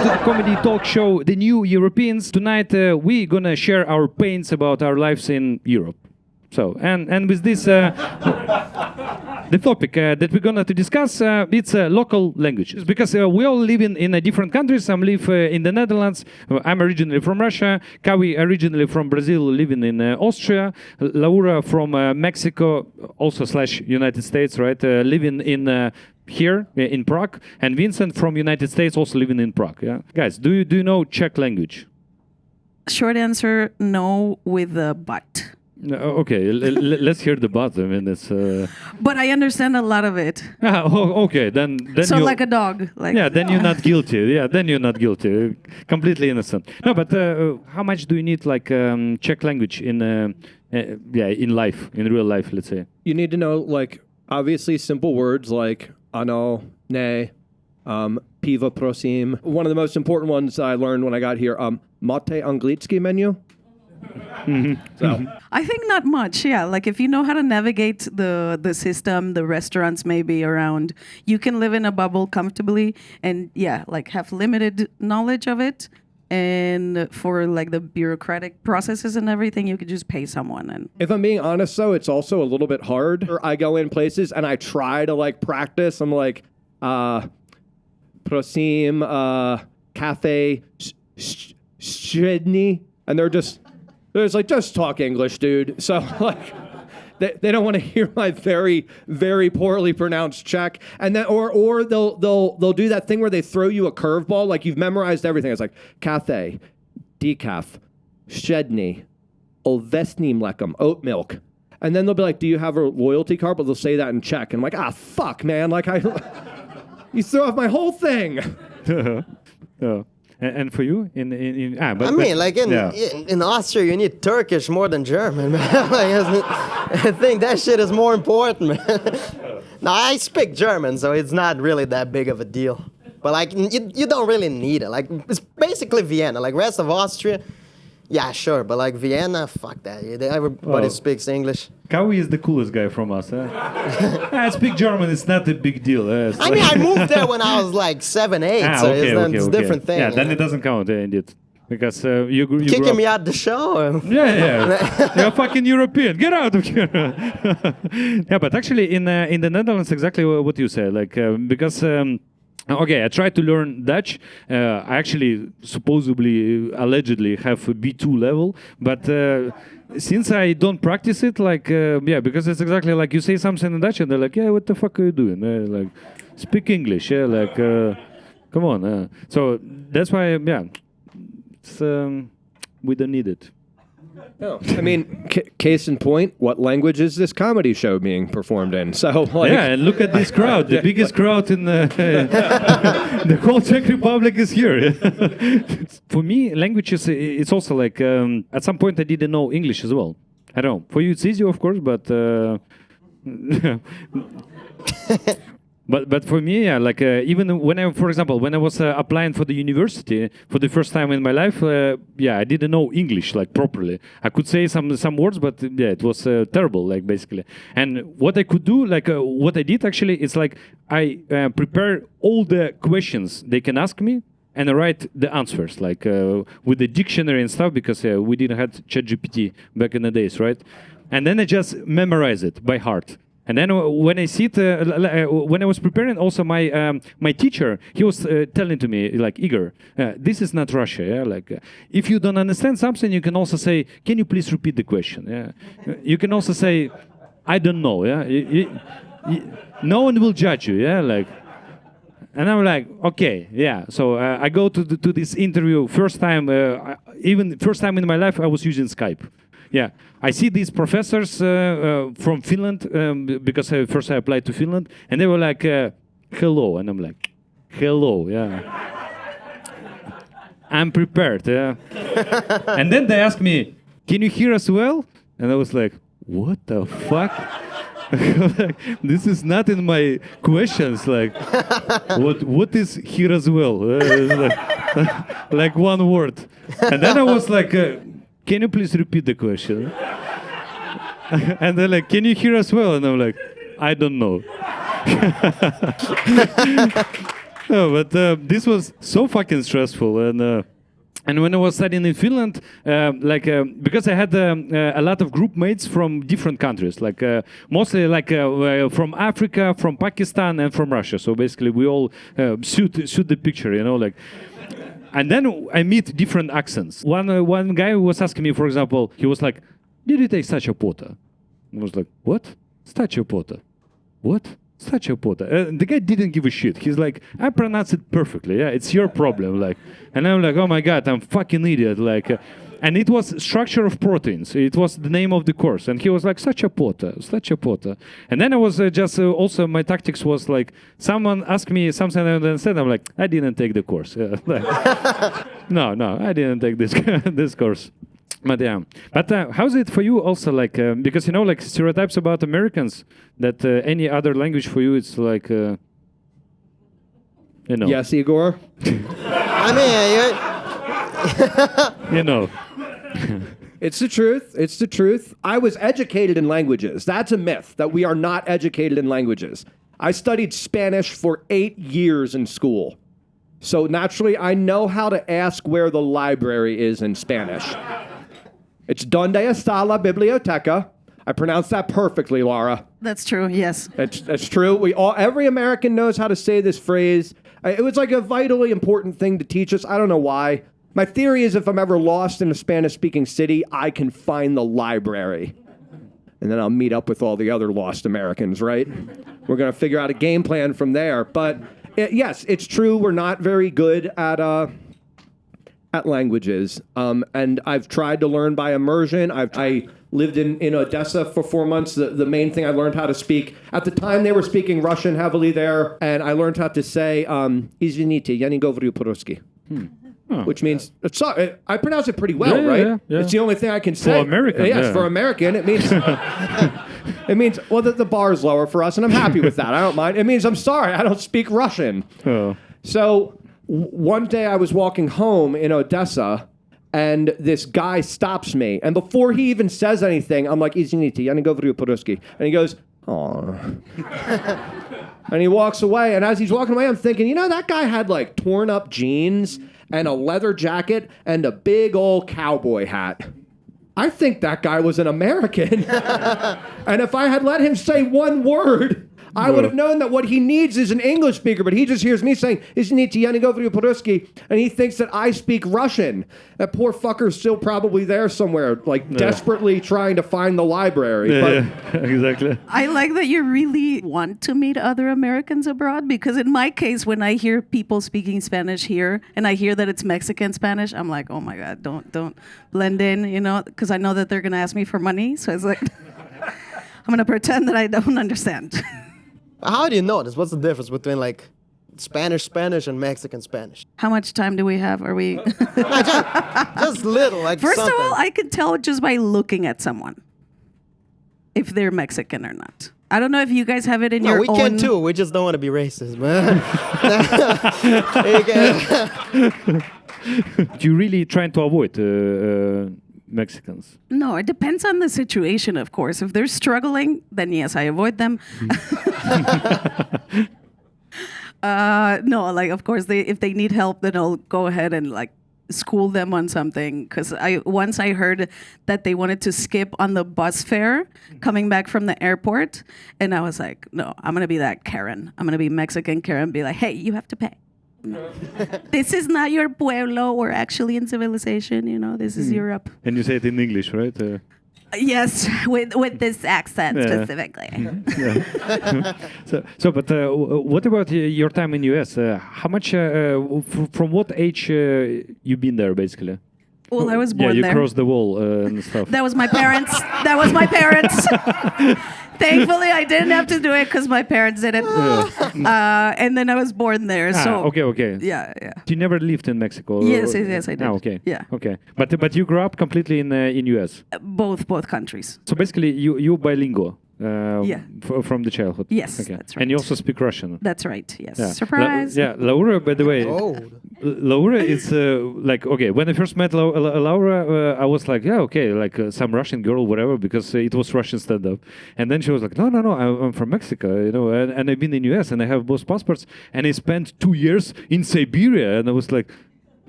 to the comedy talk show, The New Europeans. Tonight, we're gonna share our pains about our lives in Europe. So, and with this, the topic that we're gonna to discuss, it's local languages. Because we all live in different countries. Some live in the Netherlands. I'm originally from Russia. Caue originally from Brazil, living in Austria. Laura from Mexico, also / United States, right? Living in here in Prague. And Vincent from United States, also living in Prague. Yeah, guys, do you know Czech language? Short answer, no, with a but. No, okay, let's hear the but. I mean, it's. But I understand a lot of it. Okay, then. So like a dog. Like, yeah, then you're not guilty. Yeah, then you're not guilty. Completely innocent. No, but how much do you need like Czech language in in life, in real life, let's say? You need to know like obviously simple words like ano, ne, pivo prosím. One of the most important ones I learned when I got here. Máte anglický menu? So I think not much. Yeah, like if you know how to navigate the system, the restaurants maybe around, you can live in a bubble comfortably and like have limited knowledge of it. And for like the bureaucratic processes and everything, you could just pay someone. And if I'm being honest, though, it's also a little bit hard. I go in places and I try to like practice. I'm like, prosím, cafe, střední, and they're just like, just talk English, dude. So like, they don't want to hear my very, very poorly pronounced Czech, and then or they'll do that thing where they throw you a curveball, like you've memorized everything. It's like cafe, decaf, střední, ovesní mlékem, oat milk, and then they'll be like, "Do you have a loyalty card?" But they'll say that in Czech, and I'm like, fuck, man, like you threw off my whole thing. Yeah. And for you, in Austria, you need Turkish more than German, man. I think that shit is more important, man. Now, I speak German, so it's not really that big of a deal. But, like, you don't really need it. Like, it's basically Vienna. Like, rest of Austria, yeah, sure. But, like, Vienna, fuck that. Everybody speaks English. Caue is the coolest guy from us. I speak German. It's not a big deal. I moved there when I was like 7, 8, so it's a different thing. Yeah, then it doesn't count, indeed. Because you kicking me out the show. Yeah. You're fucking European. Get out of here. Yeah, but actually in the Netherlands, exactly what you said. Like because. Okay, I tried to learn Dutch. I actually supposedly, allegedly have a B2 level, but since I don't practice it, like, because it's exactly like you say something in Dutch and they're like, yeah, what the fuck are you doing? Like, speak English, yeah, like, come on. So that's why, it's, we don't need it. No, I mean, case in point, what language is this comedy show being performed in? So, like, yeah, and look at this crowd. The biggest crowd in the whole Czech Republic is here. For me, languages, it's also like, at some point I didn't know English as well. I don't know. For you, it's easy, of course, but... But for me, yeah, like even when I, for example, when I was applying for the university for the first time in my life, I didn't know English like properly. I could say some words, but yeah, it was terrible, like basically. And what I could do, like what I did actually, is like I prepare all the questions they can ask me, and I write the answers, like with the dictionary and stuff, because we didn't have ChatGPT back in the days, right? And then I just memorize it by heart. And then when I sit, when I was preparing, also my teacher, he was telling to me, like, Egor, this is not Russia. Yeah? Like, if you don't understand something, you can also say, can you please repeat the question? Yeah? You can also say, I don't know. Yeah, no one will judge you. Yeah, like, and I'm like, okay, yeah. So I go to this interview first time, even first time in my life, I was using Skype. Yeah, I see these professors from Finland because first I applied to Finland, and they were like, "Hello," and I'm like, "Hello," yeah. I'm prepared, yeah. And then they asked me, "Can you hear us well?" And I was like, "What the fuck?" Like, this is not in my questions. Like, what is hear as well? Like one word. And then I was like. Can you please repeat the question? And they're like, can you hear us well? And I'm like, I don't know. No, but this was so fucking stressful, and when I was studying in Finland, because I had a lot of group mates from different countries, mostly from Africa, from Pakistan, and from Russia. So basically, we all suit the picture, And then I meet different accents. One guy was asking me, for example, he was like, "Did you take Stachopota?" I was like, "What? Stachopota? What? Stachopota?" The guy didn't give a shit. He's like, "I pronounce it perfectly. Yeah, it's your problem." And I'm like, "Oh my god, I'm fucking idiot." And it was structure of proteins. It was the name of the course. And he was like, Stachopota. And then I was also my tactics was like, someone asked me something I didn't understand. I'm like, I didn't take the course. No, I didn't take this course. But yeah, how's it for you also? Because stereotypes about Americans that any other language for you it's like, Yes, Egor. I mean, It's the truth. It's the truth. I was educated in languages. That's a myth that we are not educated in languages. I studied Spanish for 8 years in school. So naturally, I know how to ask where the library is in Spanish. It's donde está la biblioteca. I pronounced that perfectly, Laura. That's true, yes. That's true. Every American knows how to say this phrase. It was like a vitally important thing to teach us. I don't know why. My theory is if I'm ever lost in a Spanish-speaking city, I can find the library. And then I'll meet up with all the other lost Americans, right? We're going to figure out a game plan from there. But yes, it's true. We're not very good at languages. And I've tried to learn by immersion. I lived in Odessa for 4 months. The main thing I learned how to speak, at the time they were speaking Russian heavily there, and I learned how to say, "Извините, я не говорю по-русски." Which means, I pronounce it pretty well, right? Yeah. It's the only thing I can say. For American, Yes, for American, it means, well, the bar is lower for us, and I'm happy with that. I don't mind. It means, I'm sorry, I don't speak Russian. Oh. So one day I was walking home in Odessa, and this guy stops me. And before he even says anything, I'm like, "Извините, я не говорю по-русски." And he goes, "Oh." And he walks away. And as he's walking away, I'm thinking, that guy had torn up jeans and a leather jacket and a big old cowboy hat. I think that guy was an American. And if I had let him say one word, I would have known that what he needs is an English speaker, but he just hears me saying, "Извините, я не говорю по-русски," and he thinks that I speak Russian. That poor fucker's still probably there somewhere, desperately trying to find the library. Yeah, exactly. I like that you really want to meet other Americans abroad, because in my case, when I hear people speaking Spanish here and I hear that it's Mexican Spanish, I'm like, oh my God, don't blend in, because I know that th're going to ask me for money. So it's like, I'm going to pretend that I don't understand. how do you know this? What's the difference between Spanish and Mexican Spanish? How much time do we have? Are we? Just little, First something. of all, I can tell just by looking at someone if they're Mexican or not. I don't know if you guys have it in your we own... can too. We just don't want to be racist, man. Do you really trying to avoid Mexicans? No, it depends on the situation, of course. If they're struggling, then yes, I avoid them. No, of course, if they need help, then I'll go ahead and school them on something. Because once I heard that they wanted to skip on the bus fare coming back from the airport, and I was like, no, I'm gonna be that Karen. I'm gonna be Mexican Karen. Be like, hey, you have to pay. This is not your pueblo. We're actually in civilization. This is Europe. And you say it in English, right? Yes, with this accent specifically. But what about your time in US? How much, from what age you been there, basically? Well, I was born there. Yeah, you there. crossed the wall and stuff. That was my parents. Thankfully, I didn't have to do it because my parents did it. And then I was born there. So okay. Yeah. You never lived in Mexico? Yes, I did. Okay. Yeah. Okay. But you grew up completely in US? Both countries. So basically, you bilingual? Yeah. From the childhood. Yes, Okay. that's And you right. also speak Russian. That's right. Yes. Yeah. Surprise. Yeah, Laura. By the way, Oh. Laura is like okay. When I first met Laura, I was like, yeah, okay, like some Russian girl, whatever, because it was Russian stand-up. And then she was like, no, I'm from Mexico, you know, and I've been in US and I have both passports, and I spent 2 years in Siberia, and I was like,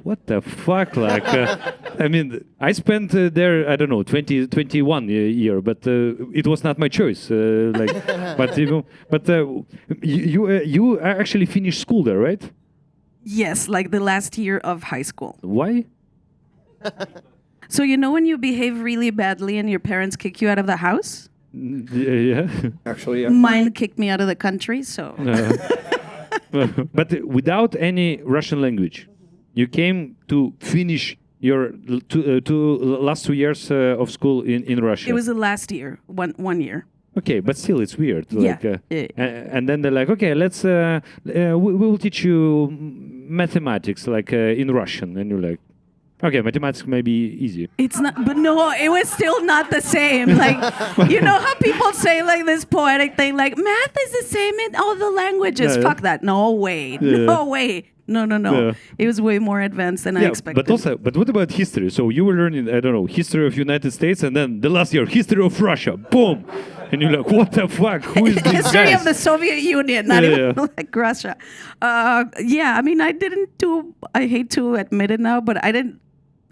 what the fuck? Like, I mean, I spent there, I don't know, 21 year, but it was not my choice. Like, but you actually finished school there, right? Yes, like the last year of high school. Why? So you know when you behave really badly and your parents kick you out of the house? Yeah. Actually, yeah. Mine kicked me out of the country, so But without any Russian language, you came to finish your last 2 years of school in Russia. it was the last year, one year. Okay, but still, it's weird. Yeah. Like, Yeah. and then they're like, okay, let's we will teach you mathematics, like in Russian, and you're like, okay, mathematics may be easy. It's not, but no, it was still not the same. Like, you know how people say like this poetic thing, like math is the same in all the languages. Yeah. Fuck that. No way. Yeah. No way. No. Yeah. It was way more advanced than I expected. but what about history? So you were learning, I don't know, history of United States, and then the last year, history of Russia. Boom, and you're like, what the fuck? Who is this History guy? of the Soviet Union, not Yeah, even yeah. like Russia. I mean, I hate to admit it now, but I didn't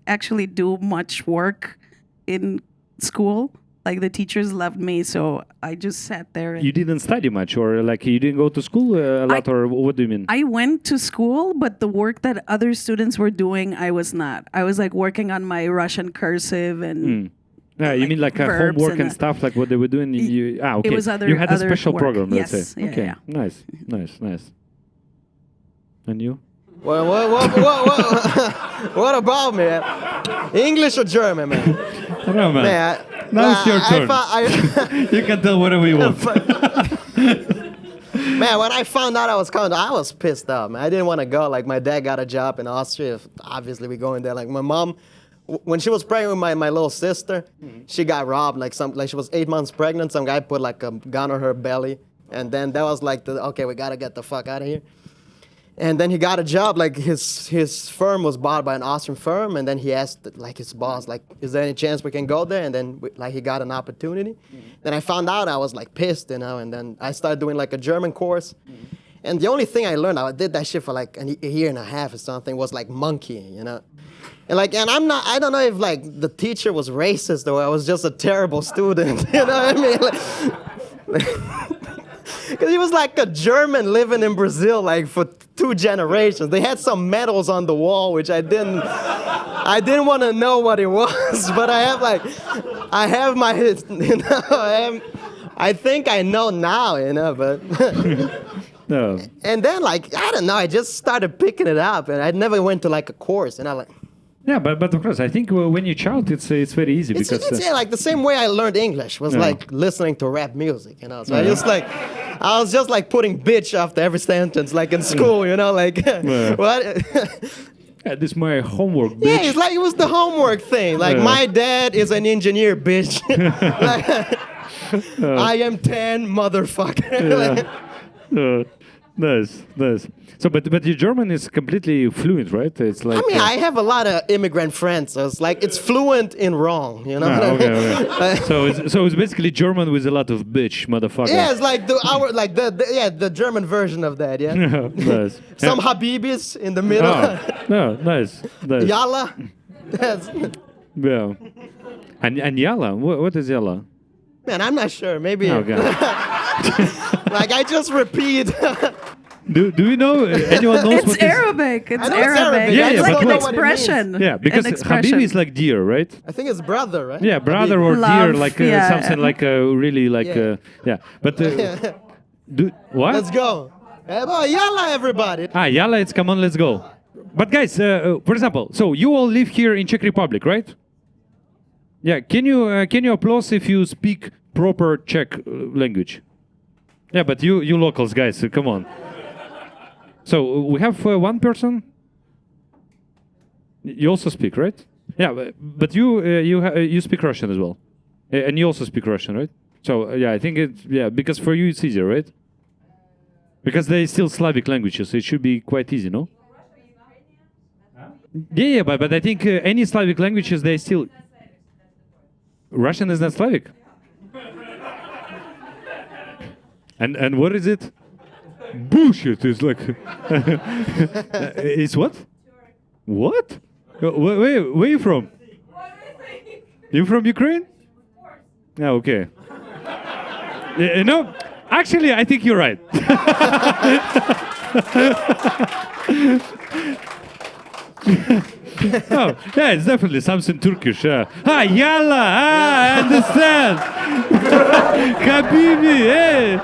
actually do much work in school. Like the teachers loved me, so I just sat there. And You didn't study much, or like you didn't go to school a lot, or what do you mean? I went to school, but the work that other students were doing, I was not. I was like working on my Russian cursive and Yeah, you mean like verbs homework and and stuff, like what they were doing? Okay. was other- you had a other special work. program, let's Yes, say. yeah, Okay, yeah. nice. And you? What about me? English or German, man? I don't know, man. Man, Now it's your turn. You can tell whatever you want. Man, when I found out I was coming, I was pissed off, man. I didn't want to go. Like, my dad got a job in Austria. Obviously, we going there. Like, my mom, when she was pregnant with my little sister, she got robbed. Like, she was 8 months pregnant. Some guy put, like, a gun on her belly. And then that was like, okay, we got to get the fuck out of here. And then he got a job, like his firm was bought by an Austrian firm, and then he asked like his boss, like, is there any chance we can go there? And then like he got an opportunity. Then I found out, I was like pissed, you know, and then I started doing like a German course. And the only thing I learned, I did that shit for like a year and a half or something, was like monkey, you know. And like, and I don't know if like the teacher was racist or I was just a terrible student, you know what I mean? Because he was like a German living in Brazil, like for 2 generations. They had some medals on the wall, which I didn't want to know what it was. But I have my, you know, I think I know now, you know, but. No. And then like, I don't know, I just started picking it up, and I never went to like a course, and I like. Yeah, but of course, I think when you're a child, it's very easy It's because yeah, like the same way I learned English was like listening to rap music, you know. So I was just like putting bitch after every sentence, like in school, you know, like what? yeah, this is my homework, bitch. Yeah, it's like it was the homework thing. Like my dad is an engineer, bitch. Like, I am 10, motherfucker. Like, Nice. So, but your German is completely fluent, right? It's like. I mean, I have a lot of immigrant friends, so it's like it's fluent in wrong, you know. What I mean? Okay. So it's basically German with a lot of bitch, motherfucker. Yeah, it's like the German version of that. Yeah. Nice. Some Habibis in the middle. No, nice. Yalla. That's, Yeah. And Yalla, what is Yalla? man, I'm not sure. Maybe. Okay. Like I just repeat. Do you know anyone knows It's what is? Arabic. It's I know it's Arabic. Yeah, it's yeah, like but an what- expression. Yeah, because an expression. Habibi is like deer, right? I think it's brother, right? Yeah, brother Habibi. or deer, Love, like yeah. something like really like Yeah. yeah. But what? Let's go. Yalla, everybody. Yalla, it's come on, let's go. But guys, for example, so you all live here in Czech Republic, right? Yeah. Can you applause if you speak proper Czech language? Yeah, but you locals, guys, come on. So we have one person. You also speak, right? Yeah, but you speak Russian as well, and you also speak Russian, right? So yeah, I think because for you it's easier, right? Because they're still Slavic languages, so it should be quite easy, no? Yeah, but I think any Slavic languages they still. Russian is not Slavic. And what is it? Bullshit! It's like. It's what? What? Where are you from? You from Ukraine? Yeah, okay. No, actually, I think you're right. Oh, yeah, it's definitely something Turkish. Yalla! I understand. Habibi, hey.